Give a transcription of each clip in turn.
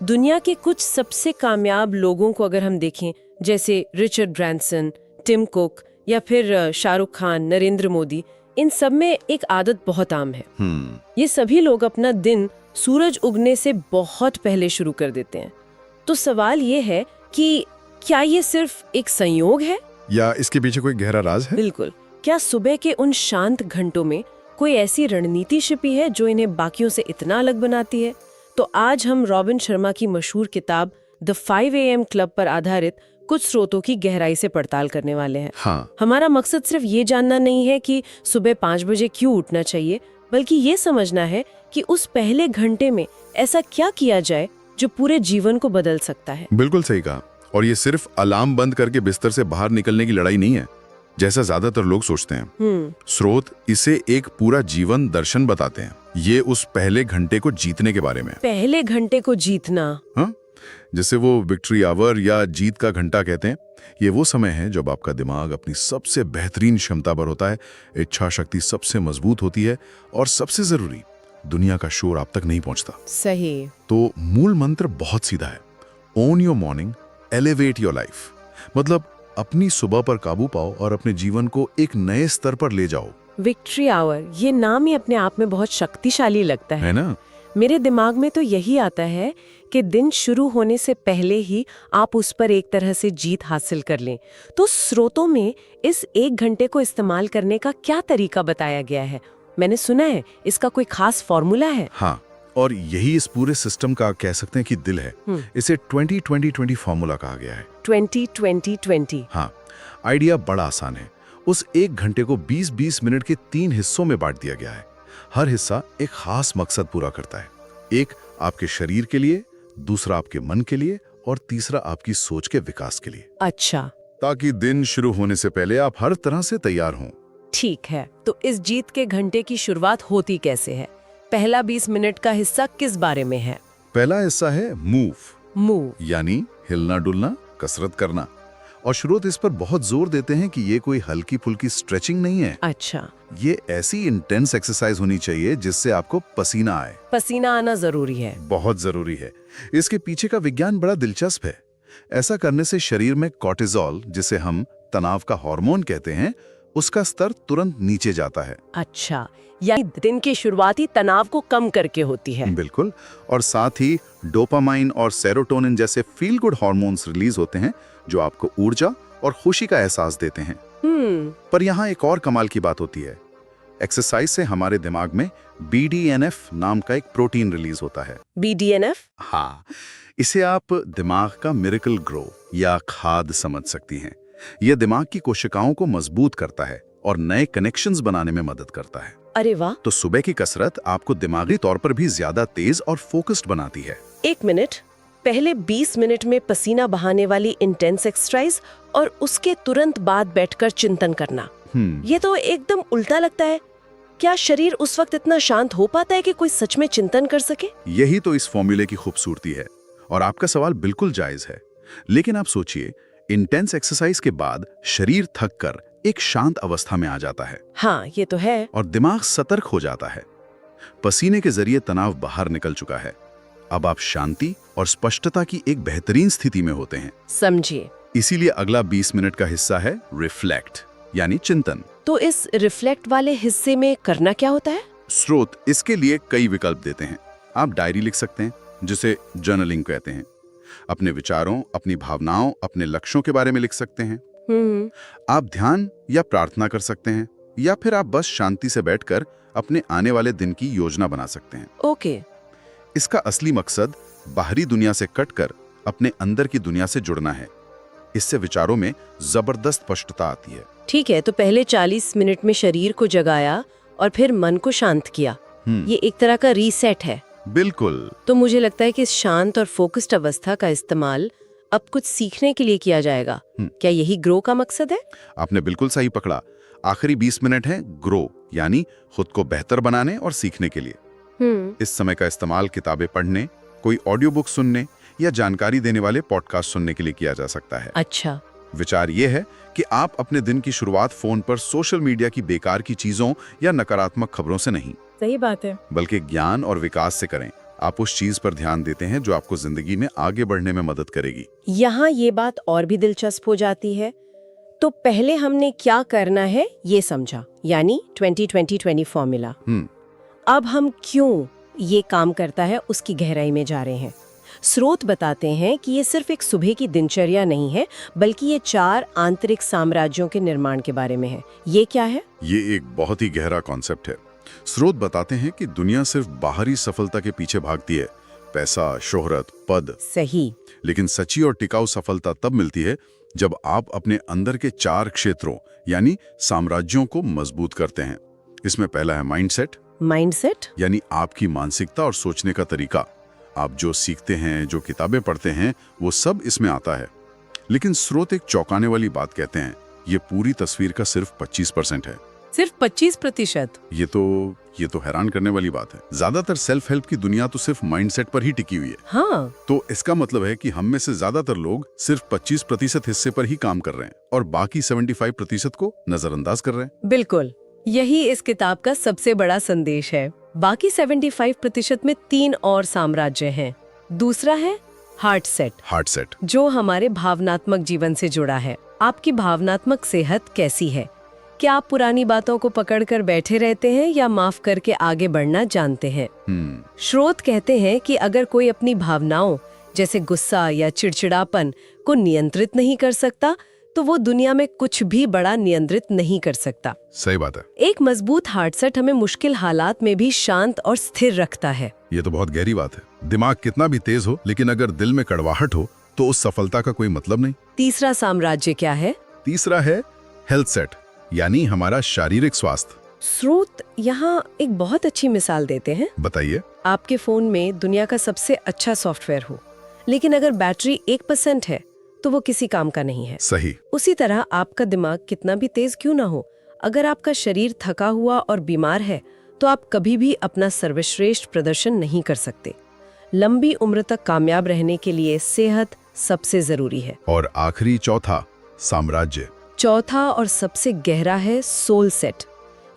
दुनिया के कुछ सबसे कामयाब लोगों को अगर हम देखें, जैसे रिचर्ड ब्रैंसन, टिम कुक या फिर शाहरुख खान, नरेंद्र मोदी, इन सब में एक आदत बहुत आम है। ये सभी लोग अपना दिन सूरज उगने से बहुत पहले शुरू कर देते हैं। तो सवाल ये है कि क्या ये सिर्फ एक संयोग है या इसके पीछे कोई गहरा राज है? बिल्कुल। क्या सुबह के उन शांत घंटों में कोई ऐसी रणनीति छिपी है जो इन्हें बाकियों से इतना अलग बनाती है? तो आज हम रॉबिन शर्मा की मशहूर किताब द 5 AM क्लब पर आधारित कुछ स्रोतों की गहराई से पड़ताल करने वाले हैं। हाँ। हमारा मकसद सिर्फ ये जानना नहीं है कि सुबह 5 बजे क्यों उठना चाहिए, बल्कि ये समझना है कि उस पहले घंटे में ऐसा क्या किया जाए जो पूरे जीवन को बदल सकता है। बिल्कुल सही कहा। और ये सिर्फ अलार्म बंद करके बिस्तर से बाहर निकलने की लड़ाई नहीं है, जैसा ज्यादातर लोग सोचते हैं। स्रोत इसे एक पूरा जीवन दर्शन बताते हैं। ये उस पहले घंटे को जीतने के बारे में। पहले घंटे को जीतना? हाँ, जिसे वो विक्ट्री आवर या जीत का घंटा कहते हैं। ये वो समय है जब आपका दिमाग अपनी सबसे बेहतरीन क्षमता पर होता है, इच्छा शक्ति सबसे मजबूत होती है और सबसे जरूरी, दुनिया का शोर आप तक नहीं पहुंचता। सही। तो मूल मंत्र बहुत सीधा है, own your morning, elevate your life. मतलब अपनी सुबह पर काबू पाओ और अपने जीवन को एक नए स्तर पर ले जाओ। विक्ट्री आवर, ये नाम ही अपने आप में बहुत शक्तिशाली लगता है ना? मेरे दिमाग में तो यही आता है कि दिन शुरू होने से पहले ही आप उस पर एक तरह से जीत हासिल कर लें। तो स्रोतों में इस 1 घंटे को इस्तेमाल करने का क्या तरीका बताया गया है? मैंने सुना है इसका कोई खास फॉर्मूला है। हाँ, और यही इस पूरे सिस्टम का कह सकते हैं कि दिल है। इसे 20-20-20 फॉर्मूला कहा गया है। 20-20-20। हाँ, आइडिया बड़ा आसान है। उस 1 घंटे को 20-20 मिनट के 3 हिस्सों में बांट दिया गया है। हर हिस्सा एक खास मकसद पूरा करता है। एक आपके शरीर के लिए, दूसरा आपके मन के लिए और तीसरा आपकी सोच के विकास के लिए। अच्छा। ताकि दिन शुरू होने से पहले आप हर तरह से तैयार हों। ठीक है, तो इस जीत के घंटे की शुरुआत होती कैसे है? पहला 20 मिनट का हिस्सा किस बारे में है? पहला हिस्सा है मूव, यानी हिलना डुलना, कसरत करना। और स्रोत इस पर बहुत जोर देते हैं कि ये कोई हल्की फुल्की स्ट्रेचिंग नहीं है। अच्छा। ये ऐसी इंटेंस एक्सरसाइज होनी चाहिए जिससे आपको पसीना आए। पसीना आना जरूरी है? बहुत जरूरी है। इसके पीछे का विज्ञान बड़ा दिलचस्प है। ऐसा करने से शरीर में कॉर्टिसोल, जिसे हम तनाव का हार्मोन कहते हैं, उसका स्तर तुरंत नीचे जाता है। अच्छा, यानी दिन की शुरुआती तनाव को कम करके होती है। बिल्कुल। और साथ ही डोपामाइन और सेरोटोनिन जैसे फील गुड हार्मोन्स रिलीज होते हैं जो आपको ऊर्जा और खुशी का एहसास देते हैं। पर यहाँ एक और कमाल की बात होती है। एक्सरसाइज से हमारे दिमाग में BDNF नाम का एक प्रोटीन रिलीज होता है। BDNF? हाँ, इसे आप दिमाग का मिरेकल ग्रो या खाद समझ सकती हैं। यह दिमाग की कोशिकाओं को मजबूत करता है और नए कनेक्शंस बनाने में मदद करता है। अरे वाह! तो सुबह की कसरत आपको दिमागी तौर पर भी ज्यादा तेज और फोकस्ड बनाती है। 1 मिनट, पहले 20 मिनट में पसीना बहाने वाली इंटेंस एक्सरसाइज और उसके तुरंत बाद बैठकर चिंतन करना, ये तो एकदम उल्टा लगता है। क्या शरीर उस वक्त इतना शांत हो पाता है कि कोई सच में चिंतन कर सके? यही तो इस फॉर्मूले की खूबसूरती है। और आपका सवाल बिल्कुल जायज है। लेकिन आप सोचिए, इंटेंस एक्सरसाइज के बाद शरीर थक कर एक शांत अवस्था में आ जाता है। हाँ, ये तो है। और दिमाग सतर्क हो जाता है। पसीने के जरिए तनाव बाहर निकल चुका है। अब आप शांति और स्पष्टता की एक बेहतरीन स्थिति में होते हैं। समझिए। इसीलिए अगला 20 मिनट का हिस्सा है रिफ्लेक्ट, यानी चिंतन। तो इस रिफ्लेक्ट वाले हिस्से में करना क्या होता है? स्रोत इसके लिए कई विकल्प देते हैं। आप डायरी लिख सकते हैं, जिसे जर्नलिंग कहते हैं। अपने विचारों, अपनी भावनाओं, अपने लक्ष्यों के बारे में लिख सकते हैं। आप ध्यान या प्रार्थना कर सकते हैं, या फिर आप बस शांति से बैठकर अपने आने वाले दिन की योजना बना सकते हैं। ओके। इसका असली मकसद बाहरी दुनिया से कटकर अपने अंदर की दुनिया से जुड़ना है। इससे विचारों में जबरदस्त स्पष्टता आती है। ठीक है, तो पहले 40 मिनट में शरीर को जगाया और फिर मन को शांत किया। ये एक तरह का रीसेट है। बिल्कुल। तो मुझे लगता है कि इस शांत और फोकस्ड अवस्था का इस्तेमाल अब कुछ सीखने के लिए किया जाएगा। क्या यही ग्रो का मकसद है? आपने बिल्कुल सही पकड़ा। आखिरी 20 मिनट है ग्रो, यानी खुद को बेहतर बनाने और सीखने के लिए। इस समय का इस्तेमाल किताबें पढ़ने, कोई ऑडियो बुक सुनने या जानकारी देने वाले पॉडकास्ट सुनने के लिए किया जा सकता है। अच्छा। विचार ये है कि आप अपने दिन की शुरुआत फोन पर सोशल मीडिया की बेकार की चीजों या नकारात्मक खबरों से नहीं, सही बात है, बल्कि ज्ञान और विकास से करें। आप उस चीज पर ध्यान देते हैं जो आपको जिंदगी में आगे बढ़ने में मदद करेगी। यहाँ ये बात और भी दिलचस्प हो जाती है। तो पहले हमने क्या करना है ये समझा, यानी 20-20-20 फॉर्मूला। अब हम क्यों ये काम करता है उसकी गहराई में जा रहे हैं। स्रोत बताते हैं कि ये सिर्फ एक सुबह की दिनचर्या नहीं है, बल्कि ये 4 आंतरिक साम्राज्यों के निर्माण के बारे में है। ये क्या है? ये एक बहुत ही गहरा कॉन्सेप्ट है। स्रोत बताते हैं कि दुनिया सिर्फ बाहरी सफलता के पीछे भागती है, पैसा, शोहरत, पद। सही। लेकिन सच्ची और टिकाऊ सफलता तब मिलती है जब आप अपने अंदर के 4 क्षेत्रों यानी साम्राज्यों को मजबूत करते हैं। इसमें पहला है माइंडसेट। माइंडसेट यानी आपकी मानसिकता और सोचने का तरीका। आप जो सीखते हैं, जो किताबें पढ़ते हैं, वो सब इसमें आता है। लेकिन स्रोत एक चौंकाने वाली बात कहते हैं, ये पूरी तस्वीर का सिर्फ 25% है। सिर्फ 25%? ये तो हैरान करने वाली बात है। ज्यादातर सेल्फ हेल्प की दुनिया तो सिर्फ माइंडसेट पर ही टिकी हुई है। हाँ। तो इसका मतलब है कि हम में से ज्यादातर लोग सिर्फ 25% हिस्से पर ही काम कर रहे हैं और बाकी 75% को नजरअंदाज कर रहे हैं। बिल्कुल, यही इस किताब का सबसे बड़ा संदेश है। बाकी 75% में 3 और साम्राज्य हैं। दूसरा है हार्ट सेट, जो हमारे भावनात्मक जीवन से जुड़ा है। आपकी भावनात्मक सेहत कैसी है? क्या आप पुरानी बातों को पकड़कर बैठे रहते हैं या माफ करके आगे बढ़ना जानते हैं? स्रोत कहते हैं कि अगर कोई अपनी भावनाओं जैसे गुस्सा या चिड़चिड़ापन को नियंत्रित नहीं कर सकता, तो वो दुनिया में कुछ भी बड़ा नियंत्रित नहीं कर सकता। सही बात है। एक मजबूत हार्ट सेट हमें मुश्किल हालात में भी शांत और स्थिर रखता है। ये तो बहुत गहरी बात है। दिमाग कितना भी तेज हो, लेकिन अगर दिल में कड़वाहट हो तो उस सफलता का कोई मतलब नहीं। तीसरा साम्राज्य क्या है? तीसरा है हेल्थ सेट, यानी हमारा शारीरिक स्वास्थ्य। स्रोत यहाँ एक बहुत अच्छी मिसाल देते हैं। बताइए। आपके फोन में दुनिया का सबसे अच्छा सॉफ्टवेयर हो, लेकिन अगर बैटरी 1% है तो वो किसी काम का नहीं है। सही। उसी तरह आपका दिमाग कितना भी तेज क्यों ना हो, अगर आपका शरीर थका हुआ और बीमार है तो आप कभी भी अपना सर्वश्रेष्ठ प्रदर्शन नहीं कर सकते। लंबी उम्र तक कामयाब रहने के लिए सेहत सबसे जरूरी है। और आखिरी चौथा साम्राज्य। चौथा और सबसे गहरा है सोल सेट।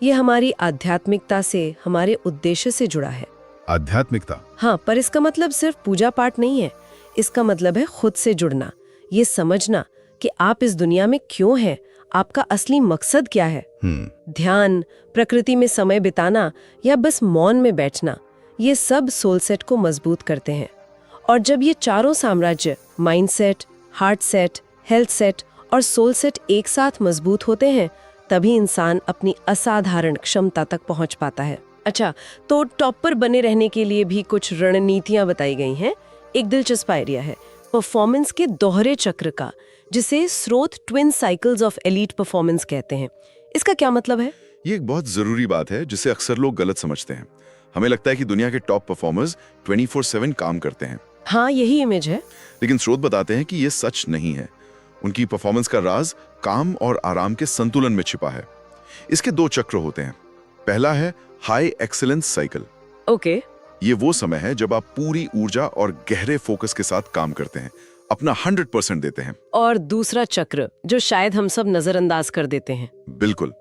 ये हमारी आध्यात्मिकता से, हमारे उद्देश्य से जुड़ा है। आध्यात्मिकता? हाँ, पर इसका मतलब सिर्फ पूजा पाठ नहीं है। इसका मतलब है खुद से जुड़ना, ये समझना कि आप इस दुनिया में क्यों हैं, आपका असली मकसद क्या है। ध्यान, प्रकृति में समय बिताना या बस मौन में बैठना, ये सब सोल सेट को मजबूत करते हैं। और जब ये चारों साम्राज्य mindset, heart set, health set और सोल सेट एक साथ मजबूत होते हैं, तभी इंसान अपनी असाधारण क्षमता तक पहुंच पाता है। अच्छा, तो टॉप पर बने रहने के लिए भी कुछ रणनीतियां बताई गई हैं। एक दिलचस्प आइडिया है परफॉर्मेंस के दोहरे चक्र का, जिसे स्रोत twin cycles of elite performance कहते हैं। इसका क्या मतलब है? ये एक बहुत जरूरी बात है जिसे अक्सर लोग गलत समझते हैं। हमें लगता है कि दुनिया के टॉप परफॉर्मर्स 24/7 काम करते हैं। हाँ, यही इमेज है। लेकिन स्रोत बताते हैं कि ये सच नहीं है। उनकी परफॉर्मेंस का राज काम और आराम के संतुलन में छिपा है। इसके 2 चक्र होते हैं। पहला है हाई एक्सीलेंस साइकिल। ओके। ये वो समय है जब आप पूरी ऊर्जा और गहरे फोकस के साथ काम करते हैं, अपना 100% देते हैं। और दूसरा चक्र जो शायद हम सब नजरअंदाज कर देते हैं। बिल्कुल।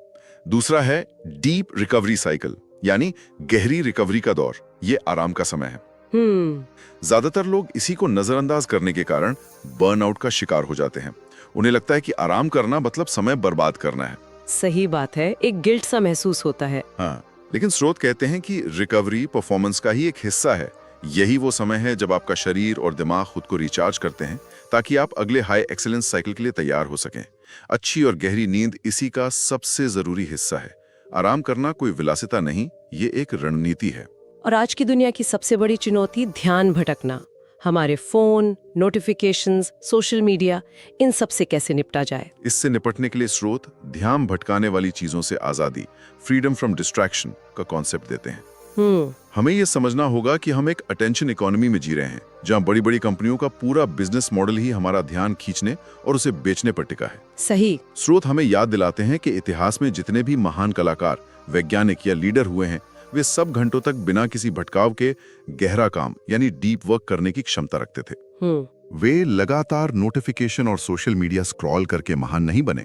दूसरा है डीप रिकवरी साइकिल, यानी गहरी रिकवरी का दौर। ये आराम का समय है। ज्यादातर लोग इसी को नजरअंदाज करने के कारण बर्नआउट का शिकार हो जाते हैं। उन्हें लगता है कि आराम करना मतलब समय बर्बाद करना है। सही बात है, एक गिल्ट सा महसूस होता है। हाँ, लेकिन स्रोत कहते हैं कि रिकवरी परफॉर्मेंस का ही एक हिस्सा है। यही वो समय है जब आपका शरीर और दिमाग खुद को रिचार्ज करते हैं ताकि आप अगले हाई एक्सीलेंस साइकिल के लिए तैयार हो सकें। अच्छी और गहरी नींद इसी का सबसे जरूरी हिस्सा है। आराम करना कोई विलासिता नहीं, ये एक रणनीति है। और आज की दुनिया की सबसे बड़ी चुनौती ध्यान भटकना। हमारे फोन, नोटिफिकेशंस, सोशल मीडिया, इन सब से कैसे निपटा जाए? इससे निपटने के लिए स्रोत ध्यान भटकाने वाली चीजों से आजादी, फ्रीडम फ्रॉम डिस्ट्रैक्शन का कॉन्सेप्ट देते हैं। हमें यह समझना होगा कि हम एक अटेंशन इकोनॉमी में जी रहे हैं, जहां बड़ी बड़ी कंपनियों का पूरा बिजनेस मॉडल ही हमारा ध्यान खींचने और उसे बेचने पर टिका है। सही। स्रोत हमें याद दिलाते हैं कि इतिहास में जितने भी महान कलाकार, वैज्ञानिक या लीडर हुए हैं, वे सब घंटों तक बिना किसी भटकाव के गहरा काम यानी डीप वर्क करने की क्षमता रखते थे। वे लगातार नोटिफिकेशन और सोशल मीडिया स्क्रॉल करके महान नहीं बने।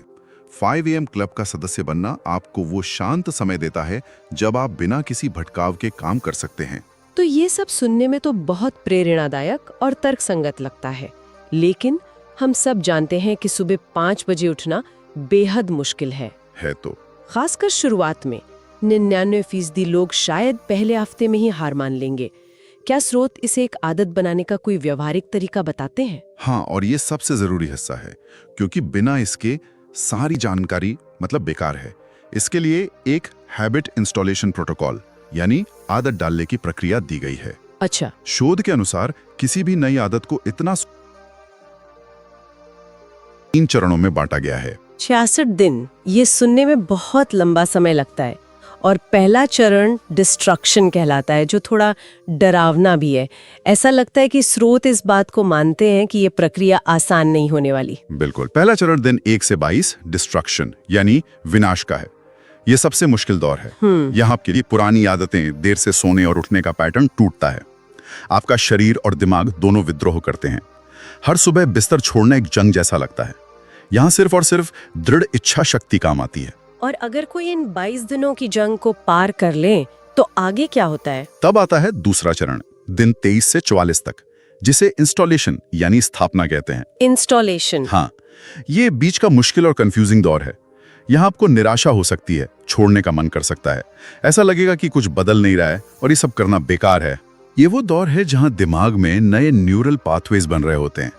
5 AM क्लब का सदस्य बनना आपको वो शांत समय देता है जब आप बिना किसी भटकाव के काम कर सकते हैं। तो ये सब सुनने में तो बहुत प्रेरणादायक और तर्कसंगत लगता है, लेकिन हम सब जानते हैं कि सुबह 5 बजे उठना बेहद मुश्किल है। तो खासकर शुरुआत में 99% लोग शायद पहले हफ्ते में ही हार मान लेंगे। क्या स्रोत इसे एक आदत बनाने का कोई व्यवहारिक तरीका बताते हैं? हाँ, और ये सबसे जरूरी हिस्सा है, क्योंकि बिना इसके सारी जानकारी मतलब बेकार है। इसके लिए एक हैबिट इंस्टॉलेशन प्रोटोकॉल यानी आदत डालने की प्रक्रिया दी गई है। अच्छा। शोध के अनुसार किसी भी नई आदत को इतना 3 चरणों में बांटा गया है। 66 दिन, ये सुनने में बहुत लंबा समय लगता है। और पहला चरण डिस्ट्रक्शन कहलाता है, जो थोड़ा डरावना भी है। ऐसा लगता है कि स्रोत इस बात को मानते हैं कि ये प्रक्रिया आसान नहीं होने वाली। बिल्कुल। पहला चरण दिन 1 से 22 डिस्ट्रक्शन यानी विनाश का है। ये सबसे मुश्किल दौर है। यहाँ आपके लिए पुरानी आदतें, देर से सोने और उठने का पैटर्न टूटता है। आपका शरीर और दिमाग दोनों विद्रोह करते हैं। हर सुबह बिस्तर छोड़ना एक जंग जैसा लगता है। यहाँ सिर्फ और सिर्फ दृढ़ इच्छा शक्ति काम आती है। और अगर कोई इन 22 दिनों की जंग को पार कर ले तो आगे क्या होता है? तब आता है दूसरा चरण दिन 23 से 44 तक, जिसे इंस्टॉलेशन यानी स्थापना कहते हैं। इंस्टॉलेशन। हाँ, ये बीच का मुश्किल और कंफ्यूजिंग दौर है। यहाँ आपको निराशा हो सकती है, छोड़ने का मन कर सकता है, ऐसा लगेगा कि कुछ बदल नहीं रहा है और ये सब करना बेकार है। ये वो दौर है जहाँ दिमाग में नए न्यूरल पाथवेज बन रहे होते हैं।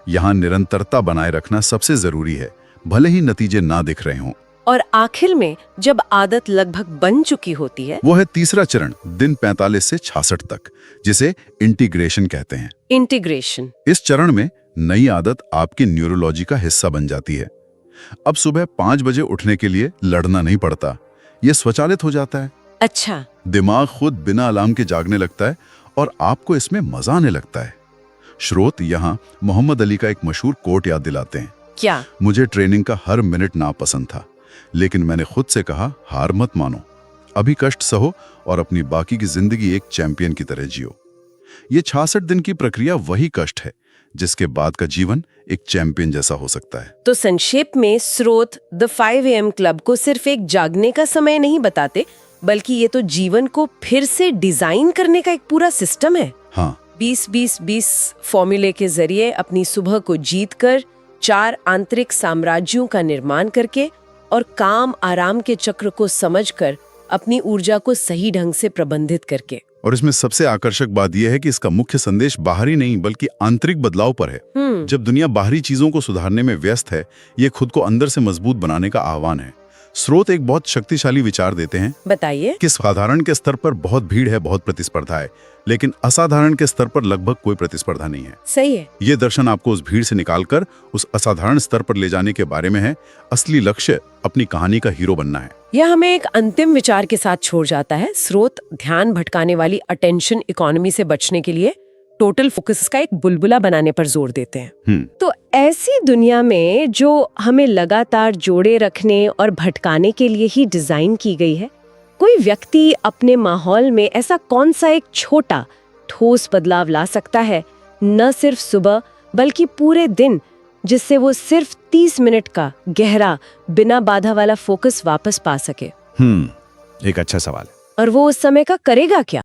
यहाँ निरंतरता बनाए रखना सबसे जरूरी है, भले ही नतीजे ना दिख रहे हों। और आखिर में जब आदत लगभग बन चुकी होती है, वो है तीसरा चरण दिन 45 से 66 तक, जिसे इंटीग्रेशन कहते हैं। इंटीग्रेशन। इस चरण में नई आदत आपकी न्यूरोलॉजी का हिस्सा बन जाती है। अब सुबह 5 बजे उठने के लिए लड़ना नहीं पड़ता, ये स्वचालित हो जाता है। अच्छा। दिमाग खुद बिना अलार्म के जागने लगता है और आपको इसमें मजा आने लगता है। स्रोत यहाँ मोहम्मद अली का एक मशहूर कोट याद दिलाते हैं। क्या? मुझे ट्रेनिंग का हर मिनट नापसंद था, लेकिन मैंने खुद से कहा हार मत मानो, अभी कष्ट सहो और अपनी बाकी की जिंदगी एक चैंपियन की तरह जियो। ये 66 दिन की प्रक्रिया वही कष्ट है जिसके बाद का जीवन एक चैंपियन जैसा हो सकता है। तो संक्षेप में स्रोत द 5 AM क्लब को सिर्फ एक जागने का समय नहीं बताते, बल्कि ये तो जीवन को फिर से डिजाइन करने का एक पूरा सिस्टम है। हाँ, 20-20-20 फॉर्मूले के जरिए अपनी सुबह को जीतकर 4 आंतरिक साम्राज्यों का निर्माण करके और काम आराम के चक्र को समझकर अपनी ऊर्जा को सही ढंग से प्रबंधित करके। और इसमें सबसे आकर्षक बात यह है कि इसका मुख्य संदेश बाहरी नहीं बल्कि आंतरिक बदलाव पर है। जब दुनिया बाहरी चीजों को सुधारने में व्यस्त है, ये खुद को अंदर से मजबूत बनाने का आह्वान है। स्रोत एक बहुत शक्तिशाली विचार देते हैं। बताइए। कि साधारण के स्तर पर बहुत भीड़ है, बहुत प्रतिस्पर्धा है, लेकिन असाधारण के स्तर पर लगभग कोई प्रतिस्पर्धा नहीं है। सही है। ये दर्शन आपको उस भीड़ से निकालकर उस असाधारण स्तर पर ले जाने के बारे में है। असली लक्ष्य अपनी कहानी का हीरो बनना है। यह हमें एक अंतिम विचार के साथ छोड़ जाता है। स्रोत ध्यान भटकाने वाली अटेंशन इकोनॉमी से बचने के लिए टोटल फोकस का एक बुलबुला बनाने पर जोर देते हैं। तो ऐसी दुनिया में जो हमें लगातार जोड़े रखने और भटकाने के लिए ही डिजाइन की गई है, कोई व्यक्ति अपने माहौल में ऐसा कौन सा एक छोटा ठोस बदलाव ला सकता है, न सिर्फ सुबह बल्कि पूरे दिन, जिससे वो सिर्फ 30 मिनट का गहरा बिना बाधा वाला फोकस वापस पा सके? एक अच्छा सवाल है। और वो उस समय का करेगा क्या?